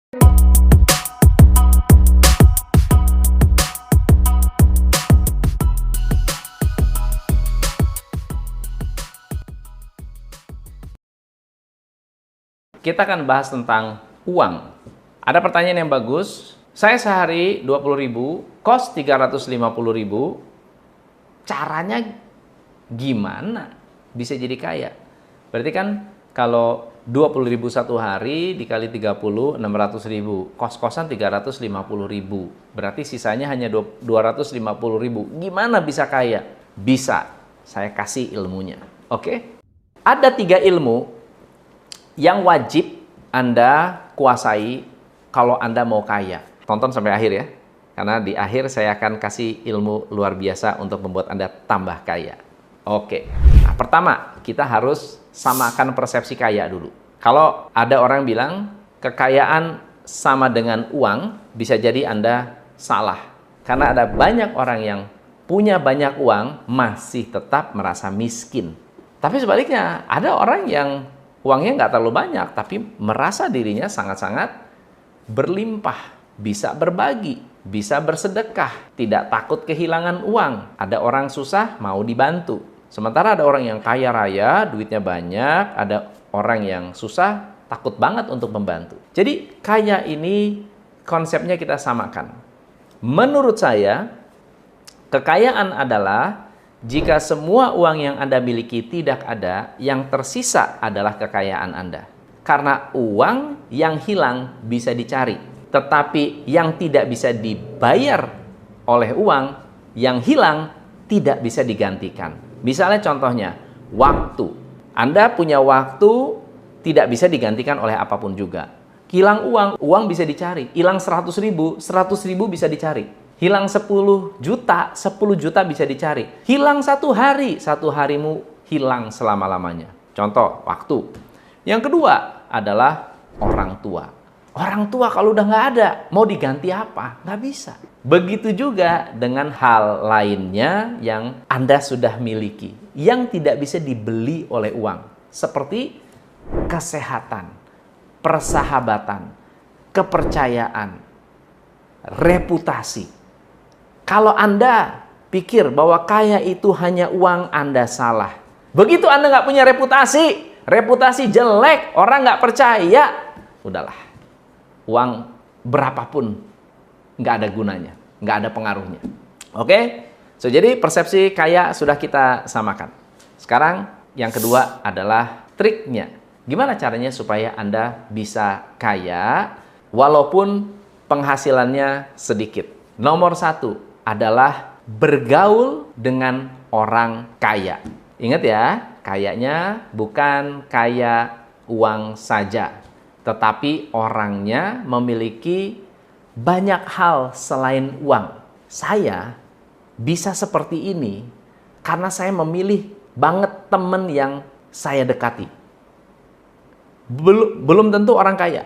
Kita akan bahas tentang uang. Ada pertanyaan yang bagus. Saya sehari 20.000, kos 350.000. Caranya gimana bisa jadi kaya? Berarti kan kalau 20.000 satu hari dikali 30, 600.000. Kos-kosan 350.000. Berarti sisanya hanya 250.000. Gimana bisa kaya? Bisa. Saya kasih ilmunya. Oke? Ada 3 ilmu yang wajib Anda kuasai kalau Anda mau kaya. Tonton sampai akhir ya, karena di akhir saya akan kasih ilmu luar biasa untuk membuat Anda tambah kaya. Oke, nah, pertama kita harus samakan persepsi kaya dulu. Kalau ada orang bilang kekayaan sama dengan uang, bisa jadi Anda salah. Karena ada banyak orang yang punya banyak uang masih tetap merasa miskin. Tapi sebaliknya, ada orang yang uangnya nggak terlalu banyak, tapi merasa dirinya sangat-sangat berlimpah, bisa berbagi, bisa bersedekah, tidak takut kehilangan uang. Ada orang susah, mau dibantu. Sementara ada orang yang kaya raya, duitnya banyak, ada orang yang susah, takut banget untuk membantu. Jadi kaya ini konsepnya kita samakan. Menurut saya, kekayaan adalah jika semua uang yang Anda miliki tidak ada, yang tersisa adalah kekayaan Anda. Karena uang yang hilang bisa dicari, tetapi yang tidak bisa dibayar oleh uang, yang hilang tidak bisa digantikan. Misalnya contohnya, waktu. Anda punya waktu tidak bisa digantikan oleh apapun juga. Hilang uang, uang bisa dicari. Hilang 100.000, 100.000 bisa dicari. Hilang 10 juta, 10 juta bisa dicari. Hilang 1 hari, 1 harimu hilang selama-lamanya. Contoh, waktu. Yang kedua adalah orang tua. Orang tua kalau udah nggak ada, mau diganti apa? Nggak bisa. Begitu juga dengan hal lainnya yang Anda sudah miliki, yang tidak bisa dibeli oleh uang. Seperti kesehatan, persahabatan, kepercayaan, reputasi. Kalau Anda pikir bahwa kaya itu hanya uang, Anda salah. Begitu Anda nggak punya reputasi, reputasi jelek, orang nggak percaya, udahlah. Uang berapapun nggak ada gunanya, nggak ada pengaruhnya. Oke? So, jadi persepsi kaya sudah kita samakan. Sekarang yang kedua adalah triknya. Gimana caranya supaya Anda bisa kaya walaupun penghasilannya sedikit? Nomor 1 adalah bergaul dengan orang kaya. Ingat ya, kayanya bukan kaya uang saja, tetapi orangnya memiliki banyak hal selain uang. Saya bisa seperti ini karena saya memilih banget teman yang saya dekati. Belum tentu orang kaya.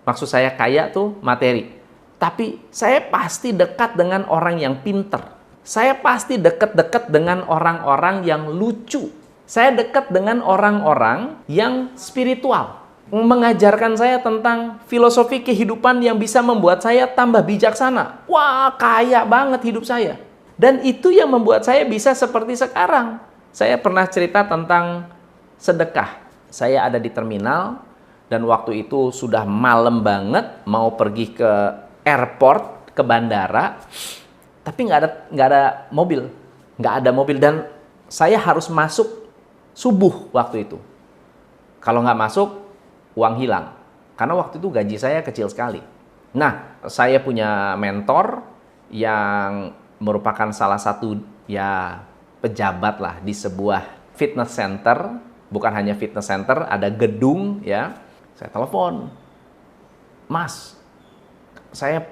Maksud saya kaya tuh materi. Tapi saya pasti dekat dengan orang yang pinter. Saya pasti dekat-dekat dengan orang-orang yang lucu. Saya dekat dengan orang-orang yang spiritual. Mengajarkan saya tentang filosofi kehidupan yang bisa membuat saya tambah bijaksana. Wah, kaya banget hidup saya. Dan itu yang membuat saya bisa seperti sekarang. Saya pernah cerita tentang sedekah. Saya ada di terminal dan waktu itu sudah malam banget, mau pergi ke airport, ke bandara, tapi nggak ada mobil, dan saya harus masuk subuh waktu itu. Kalau nggak masuk, uang hilang, karena waktu itu gaji saya kecil sekali. Nah, saya punya mentor yang merupakan salah satu ya pejabat lah di sebuah fitness center, bukan hanya fitness center, ada gedung ya. Saya telepon, Mas, saya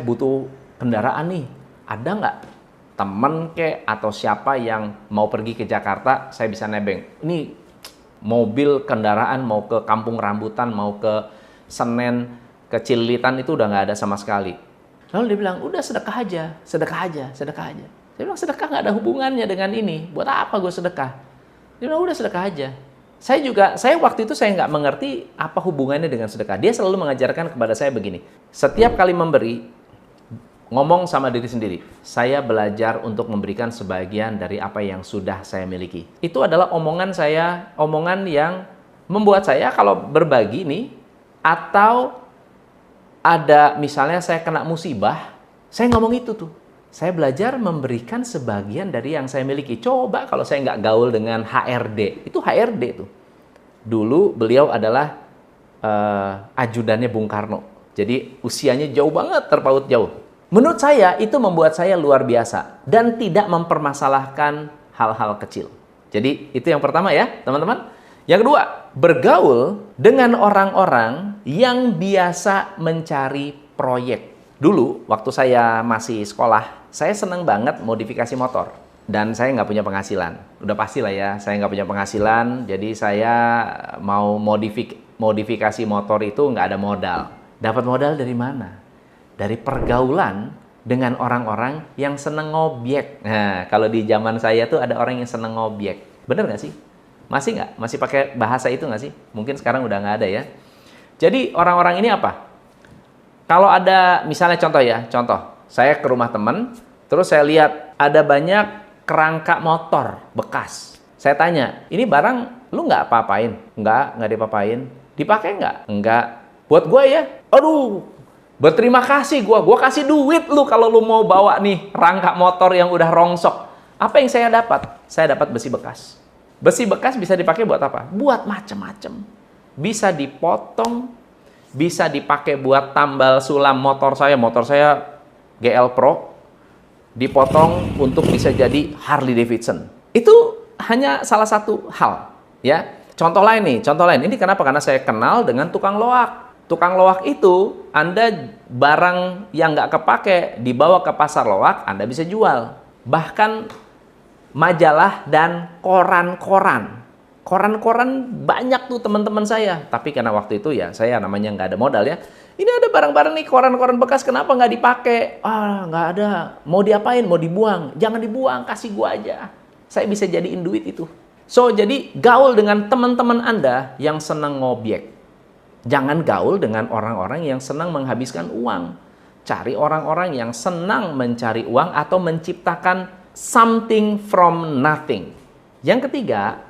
butuh kendaraan nih, ada nggak temen kek atau siapa yang mau pergi ke Jakarta, saya bisa nebeng. Ini mobil kendaraan mau ke Kampung Rambutan, mau ke Senen, ke Cililitan itu udah nggak ada sama sekali. Lalu dia bilang, udah sedekah aja. Saya bilang, sedekah nggak ada hubungannya dengan ini. Buat apa gue sedekah? Dia bilang, udah sedekah aja. Saya waktu itu saya nggak mengerti apa hubungannya dengan sedekah. Dia selalu mengajarkan kepada saya begini, setiap kali memberi, ngomong sama diri sendiri, saya belajar untuk memberikan sebagian dari apa yang sudah saya miliki. Itu adalah omongan saya, omongan yang membuat saya kalau berbagi nih, atau ada misalnya saya kena musibah, saya ngomong itu tuh. Saya belajar memberikan sebagian dari yang saya miliki. Coba kalau saya nggak gaul dengan HRD. Itu HRD tuh. Dulu beliau adalah ajudannya Bung Karno. Jadi usianya jauh banget, terpaut jauh. Menurut saya itu membuat saya luar biasa. Dan tidak mempermasalahkan hal-hal kecil. Jadi itu yang pertama ya teman-teman. Yang kedua, bergaul dengan orang-orang yang biasa mencari proyek. Dulu, waktu saya masih sekolah, saya senang banget modifikasi motor. Dan saya nggak punya penghasilan. Udah pasti lah ya, saya nggak punya penghasilan. Jadi saya mau modifikasi motor itu nggak ada modal. Dapat modal dari mana? Dari pergaulan dengan orang-orang yang senang ngobyek. Nah, kalau di zaman saya tuh ada orang yang senang ngobyek. Bener nggak sih? Masih nggak? Masih pakai bahasa itu nggak sih? Mungkin sekarang udah nggak ada ya. Jadi orang-orang ini apa? Kalau ada, misalnya contoh, saya ke rumah teman, terus saya lihat ada banyak kerangka motor bekas. Saya tanya, ini barang lu nggak apa-apain? Nggak diapa-apain. Dipakai nggak? Nggak. Buat gue ya, aduh, berterima kasih gue kasih duit lu kalau lu mau bawa nih rangka motor yang udah rongsok. Apa yang saya dapat? Saya dapat besi bekas. Besi bekas bisa dipakai buat apa? Buat macem-macem. Bisa dipotong, bisa dipakai buat tambal sulam motor saya GL Pro, dipotong untuk bisa jadi Harley Davidson. Itu hanya salah satu hal, ya. Contoh lain. Ini kenapa? Karena saya kenal dengan tukang loak. Tukang loak itu, Anda barang yang nggak kepake dibawa ke pasar loak, Anda bisa jual. Bahkan majalah dan koran-koran banyak tuh teman-teman saya. Tapi karena waktu itu ya saya namanya nggak ada modal ya. Ini ada barang-barang nih koran-koran bekas, kenapa nggak dipakai? Nggak ada. Mau diapain? Mau dibuang? Jangan dibuang, kasih gua aja. Saya bisa jadiin duit itu. So, jadi gaul dengan teman-teman Anda yang senang ngobyek. Jangan gaul dengan orang-orang yang senang menghabiskan uang. Cari orang-orang yang senang mencari uang atau menciptakan something from nothing. Yang ketiga,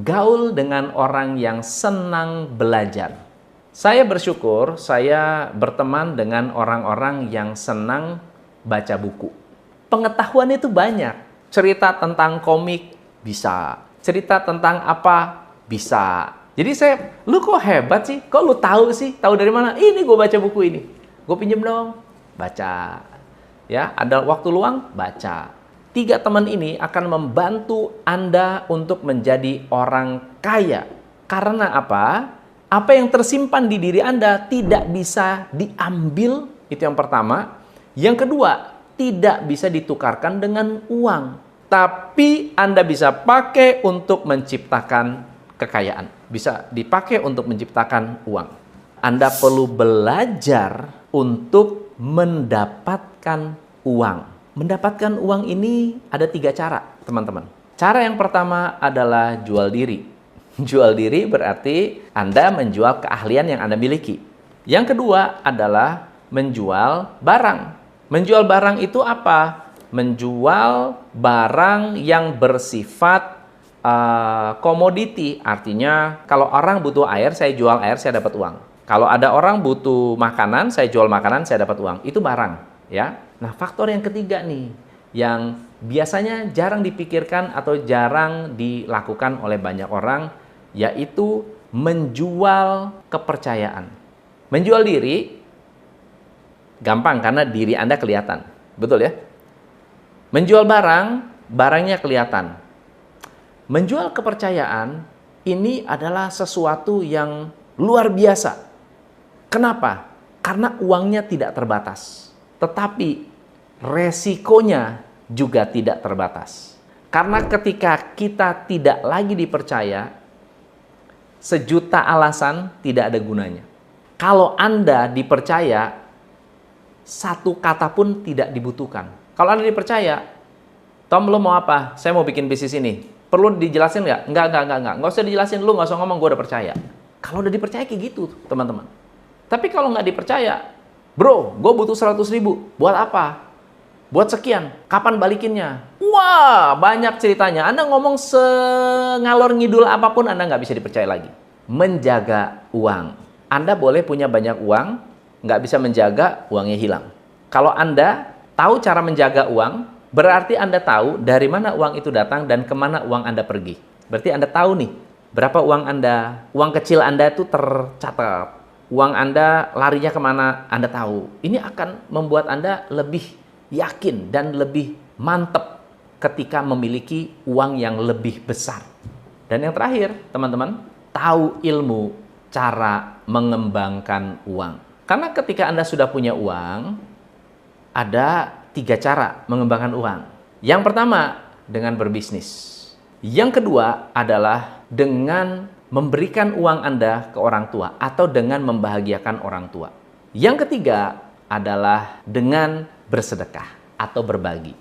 gaul dengan orang yang senang belajar. Saya bersyukur saya berteman dengan orang-orang yang senang baca buku. Pengetahuan itu banyak. Cerita tentang komik bisa. Cerita tentang apa bisa. Jadi lu kok hebat sih? Kok lu tahu sih? Tahu dari mana? Ini gue baca buku ini. Gue pinjem dong. Baca. Ya, ada waktu luang? Baca. 3 teman ini akan membantu Anda untuk menjadi orang kaya. Karena apa? Apa yang tersimpan di diri Anda tidak bisa diambil, itu yang pertama. Yang kedua, tidak bisa ditukarkan dengan uang. Tapi Anda bisa pakai untuk menciptakan kekayaan. Bisa dipakai untuk menciptakan uang. Anda perlu belajar untuk mendapatkan uang. Mendapatkan uang ini ada 3 cara, teman-teman. Cara yang pertama adalah jual diri. Jual diri berarti Anda menjual keahlian yang Anda miliki. Yang kedua adalah menjual barang. Menjual barang itu apa? Menjual barang yang bersifat komoditi. Artinya kalau orang butuh air, saya jual air, saya dapat uang. Kalau ada orang butuh makanan, saya jual makanan, saya dapat uang. Itu barang, ya. Nah, faktor yang ketiga nih, yang biasanya jarang dipikirkan atau jarang dilakukan oleh banyak orang, yaitu menjual kepercayaan. Menjual diri, gampang karena diri Anda kelihatan. Betul ya? Menjual barang, barangnya kelihatan. Menjual kepercayaan, ini adalah sesuatu yang luar biasa. Kenapa? Karena uangnya tidak terbatas. Tetapi resikonya juga tidak terbatas. Karena ketika kita tidak lagi dipercaya, sejuta alasan tidak ada gunanya. Kalau Anda dipercaya, satu kata pun tidak dibutuhkan. Kalau Anda dipercaya, Tom, lo mau apa? Saya mau bikin bisnis ini. Perlu dijelasin nggak? Nggak. Nggak usah dijelasin, lu nggak usah ngomong, gue udah percaya. Kalau udah dipercaya kayak gitu, teman-teman. Tapi kalau nggak dipercaya, bro, gue butuh 100.000. Buat apa? Buat sekian. Kapan balikinnya? Wah, banyak ceritanya. Anda ngomong sengalor ngidul apapun, Anda nggak bisa dipercaya lagi. Menjaga uang. Anda boleh punya banyak uang, nggak bisa menjaga, uangnya hilang. Kalau Anda tahu cara menjaga uang, berarti Anda tahu dari mana uang itu datang dan kemana uang Anda pergi. Berarti Anda tahu nih, berapa uang Anda, uang kecil Anda itu tercatat. Uang Anda larinya kemana, Anda tahu. Ini akan membuat Anda lebih yakin dan lebih mantep ketika memiliki uang yang lebih besar. Dan yang terakhir, teman-teman, tahu ilmu cara mengembangkan uang. Karena ketika Anda sudah punya uang, ada 3 cara mengembangkan uang. Yang pertama, dengan berbisnis. Yang kedua adalah dengan memberikan uang Anda ke orang tua atau dengan membahagiakan orang tua. Yang ketiga adalah dengan bersedekah atau berbagi.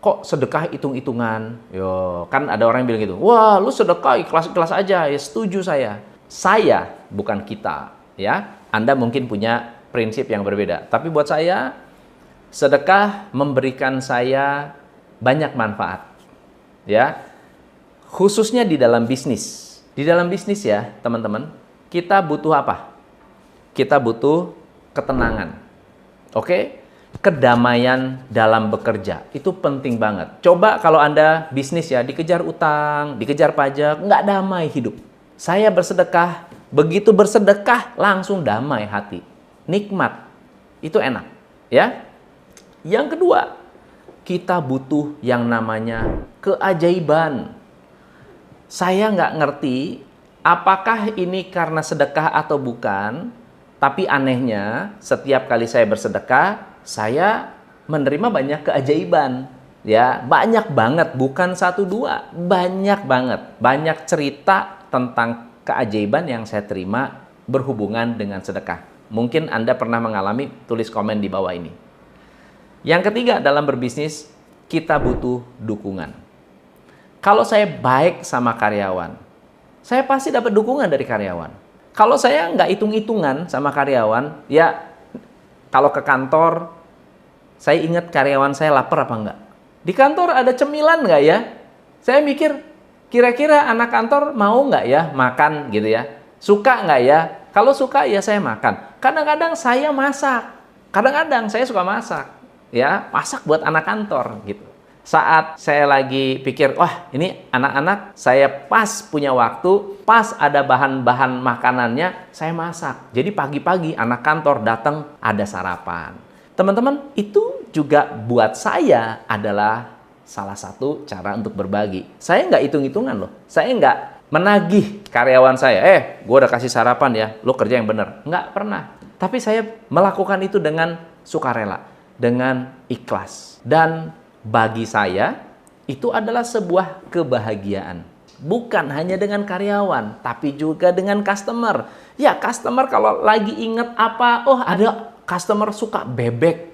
Kok sedekah hitung-hitungan? Yo, kan ada orang yang bilang gitu. Wah, lu sedekah ikhlas-ikhlas aja. Ya, setuju saya. Saya, bukan kita, ya. Anda mungkin punya prinsip yang berbeda. Tapi buat saya, sedekah memberikan saya banyak manfaat. Ya. Khususnya di dalam bisnis. Di dalam bisnis ya, teman-teman, kita butuh apa? Kita butuh ketenangan. Oke? Kedamaian dalam bekerja. Itu penting banget. Coba kalau Anda bisnis ya, dikejar utang, dikejar pajak, nggak damai hidup. Saya bersedekah, begitu bersedekah langsung damai hati. Nikmat. Itu enak. Ya. Yang kedua, kita butuh yang namanya keajaiban. Saya nggak ngerti apakah ini karena sedekah atau bukan, tapi anehnya setiap kali saya bersedekah, saya menerima banyak keajaiban. Ya, banyak banget, bukan 1-2, banyak banget. Banyak cerita tentang keajaiban yang saya terima berhubungan dengan sedekah. Mungkin Anda pernah mengalami, tulis komen di bawah ini. Yang ketiga, dalam berbisnis, kita butuh dukungan. Kalau saya baik sama karyawan, saya pasti dapat dukungan dari karyawan. Kalau saya nggak hitung-hitungan sama karyawan, ya kalau ke kantor, saya ingat karyawan saya lapar apa enggak. Di kantor ada cemilan nggak ya? Saya mikir, kira-kira anak kantor mau nggak ya makan gitu ya? Suka nggak ya? Kalau suka ya saya makan. Kadang-kadang saya masak. Kadang-kadang saya suka masak. Ya, masak buat anak kantor gitu. Saat saya lagi pikir, wah ini anak-anak saya pas punya waktu, pas ada bahan-bahan makanannya, saya masak. Jadi pagi-pagi anak kantor datang ada sarapan. Teman-teman, itu juga buat saya adalah salah satu cara untuk berbagi. Saya nggak hitung-hitungan loh. Saya nggak menagih karyawan saya, gue udah kasih sarapan ya, lo kerja yang bener. Nggak pernah. Tapi saya melakukan itu dengan sukarela, dengan ikhlas. Dan bagi saya, itu adalah sebuah kebahagiaan. Bukan hanya dengan karyawan, tapi juga dengan customer. Ya, customer kalau lagi inget apa, oh ada customer suka bebek.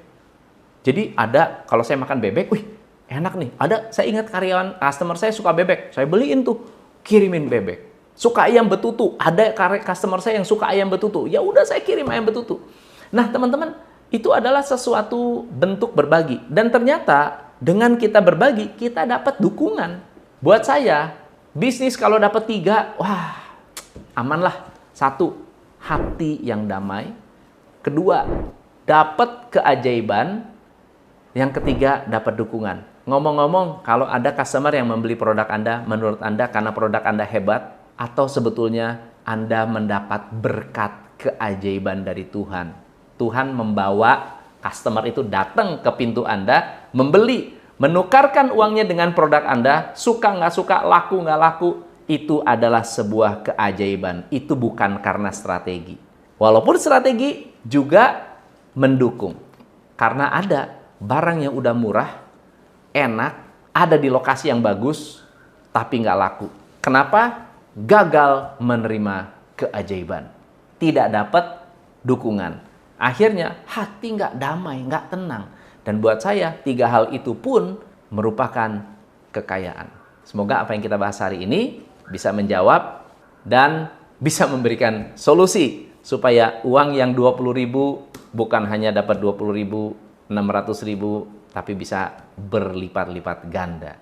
Jadi ada, kalau saya makan bebek, wih enak nih. Ada, saya ingat karyawan, customer saya suka bebek. Saya beliin tuh, kirimin bebek. Suka ayam betutu, ada customer saya yang suka ayam betutu. Ya udah saya kirim ayam betutu. Nah teman-teman, itu adalah sesuatu bentuk berbagi. Dan ternyata dengan kita berbagi, kita dapat dukungan. Buat saya, bisnis kalau dapat 3, wah, amanlah. 1, hati yang damai. 2, dapat keajaiban. Yang ketiga, dapat dukungan. Ngomong-ngomong, kalau ada customer yang membeli produk Anda, menurut Anda karena produk Anda hebat, atau sebetulnya Anda mendapat berkat keajaiban dari Tuhan. Tuhan membawa customer itu datang ke pintu Anda, membeli, menukarkan uangnya dengan produk Anda, suka nggak suka, laku nggak laku, itu adalah sebuah keajaiban. Itu bukan karena strategi. Walaupun strategi juga mendukung. Karena ada barang yang udah murah, enak, ada di lokasi yang bagus, tapi nggak laku. Kenapa? Gagal menerima keajaiban. Tidak dapat dukungan. Akhirnya hati nggak damai, nggak tenang. Dan buat saya, 3 hal itu pun merupakan kekayaan. Semoga apa yang kita bahas hari ini bisa menjawab dan bisa memberikan solusi supaya uang yang 20.000 bukan hanya dapat 20.000, 600.000, tapi bisa berlipat-lipat ganda.